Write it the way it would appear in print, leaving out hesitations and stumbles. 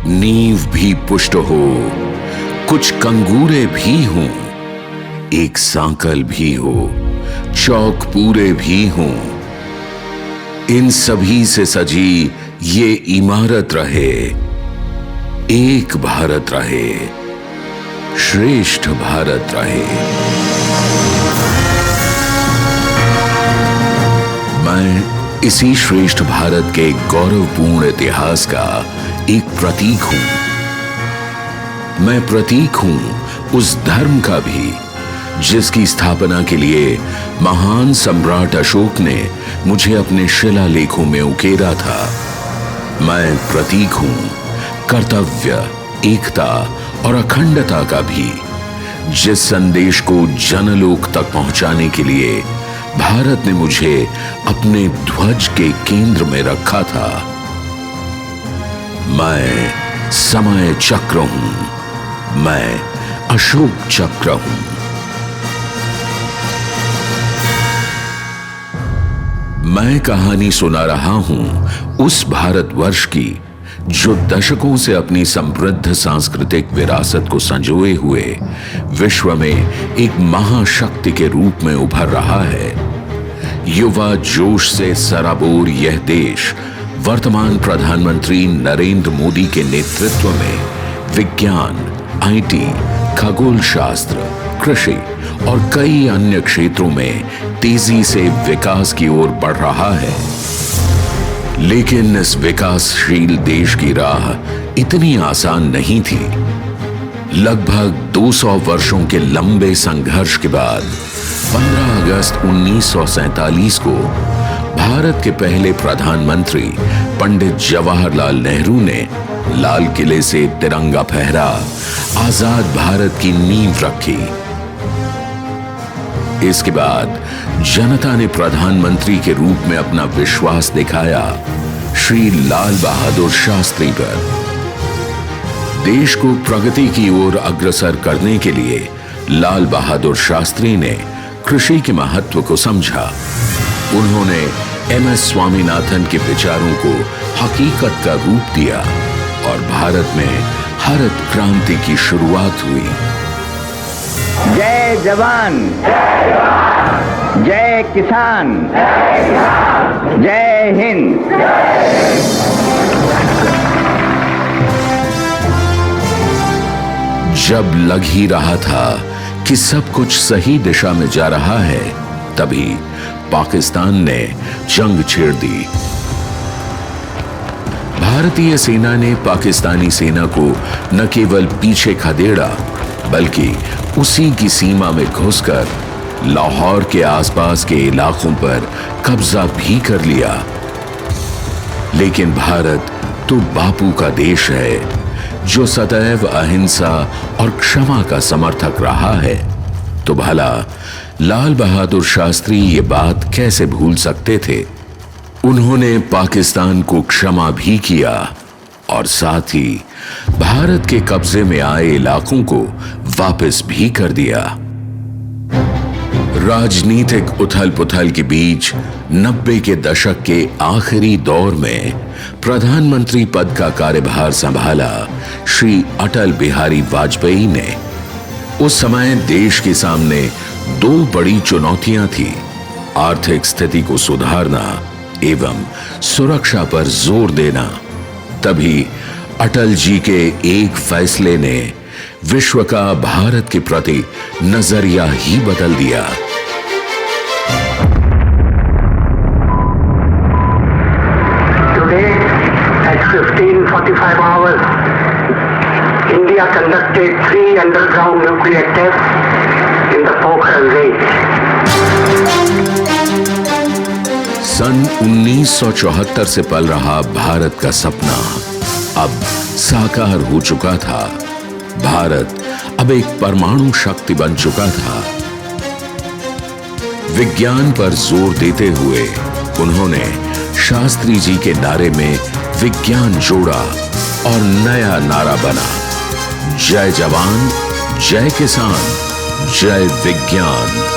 नींव भी पुष्ट हो, कुछ कंगूरे भी हों, एक सांकल भी हो, चौक पूरे भी हों, इन सभी से सजी ये इमारत रहे, एक भारत रहे, श्रेष्ठ भारत रहे। मैं इसी श्रेष्ठ भारत के गौरवपूर्ण इतिहास का एक प्रतीक हूं। मैं प्रतीक हूं उस धर्म का भी जिसकी स्थापना के लिए महान सम्राट अशोक ने मुझे अपने शिलालेखों में उकेरा था। मैं प्रतीक हूं कर्तव्य, एकता और अखंडता का भी, जिस संदेश को जनलोक तक पहुंचाने के लिए भारत ने मुझे अपने ध्वज के केंद्र में रखा था। मैं समय चक्र हूं, मैं अशोक चक्र हूं। मैं कहानी सुना रहा हूं उस भारतवर्ष की जो दशकों से अपनी समृद्ध सांस्कृतिक विरासत को संजोए हुए विश्व में एक महाशक्ति के रूप में उभर रहा है। युवा जोश से सराबोर यह देश वर्तमान प्रधानमंत्री नरेंद्र मोदी के नेतृत्व में विज्ञान, आईटी, खगोल शास्त्र, कृषि और कई अन्य क्षेत्रों में तेजी से विकास की ओर बढ़ रहा है। लेकिन इस विकासशील देश की राह इतनी आसान नहीं थी। लगभग 200 वर्षों के लंबे संघर्ष के बाद 15 अगस्त 1947 को भारत के पहले प्रधानमंत्री पंडित जवाहरलाल नेहरू ने लाल किले से तिरंगा फहरा आजाद भारत की नींव रखी। इसके बाद जनता ने प्रधानमंत्री के रूप में अपना विश्वास दिखाया श्री लाल बहादुर शास्त्री पर। देश को प्रगति की ओर अग्रसर करने के लिए लाल बहादुर शास्त्री ने कृषि के महत्व को समझा। उन्होंने एमएस स्वामीनाथन के विचारों को हकीकत का रूप दिया और भारत में हरित क्रांति की शुरुआत हुई। जय जवान, जय किसान, जय हिंद। जब लग ही रहा था कि सब कुछ सही दिशा में जा रहा है, तभी पाकिस्तान ने जंग छेड़ दी। भारतीय सेना ने पाकिस्तानी सेना को न केवल पीछे खदेड़ा बल्कि उसी की सीमा में घुसकर लाहौर के आसपास के इलाकों पर कब्जा भी कर लिया। लेकिन भारत तो बापू का देश है जो सदैव अहिंसा और क्षमा का समर्थक रहा है। तो भला लाल बहादुर शास्त्री ये बात कैसे भूल सकते थे। उन्होंने पाकिस्तान को क्षमा भी किया और साथ ही भारत के कब्जे में आए इलाकों को वापस भी कर दिया। राजनीतिक उथल पुथल के बीच 90 के दशक के आखिरी दौर में प्रधानमंत्री पद का कार्यभार संभाला श्री अटल बिहारी वाजपेयी ने। उस समय देश के सामने दो बड़ी चुनौतियां थी, आर्थिक स्थिति को सुधारना एवं सुरक्षा पर जोर देना। तभी अटल जी के एक फैसले ने विश्व का भारत के प्रति नजरिया ही बदल दिया। Today at 15:45 hours, India conducted 3 underground nuclear tests in the Pokhran range. सन 1974 से पल रहा भारत का सपना अब साकार हो चुका था। भारत अब एक परमाणु शक्ति बन चुका था। विज्ञान पर जोर देते हुए उन्होंने शास्त्री जी के नारे में विज्ञान जोड़ा और नया नारा बना, जय जवान, जय किसान, जय विज्ञान।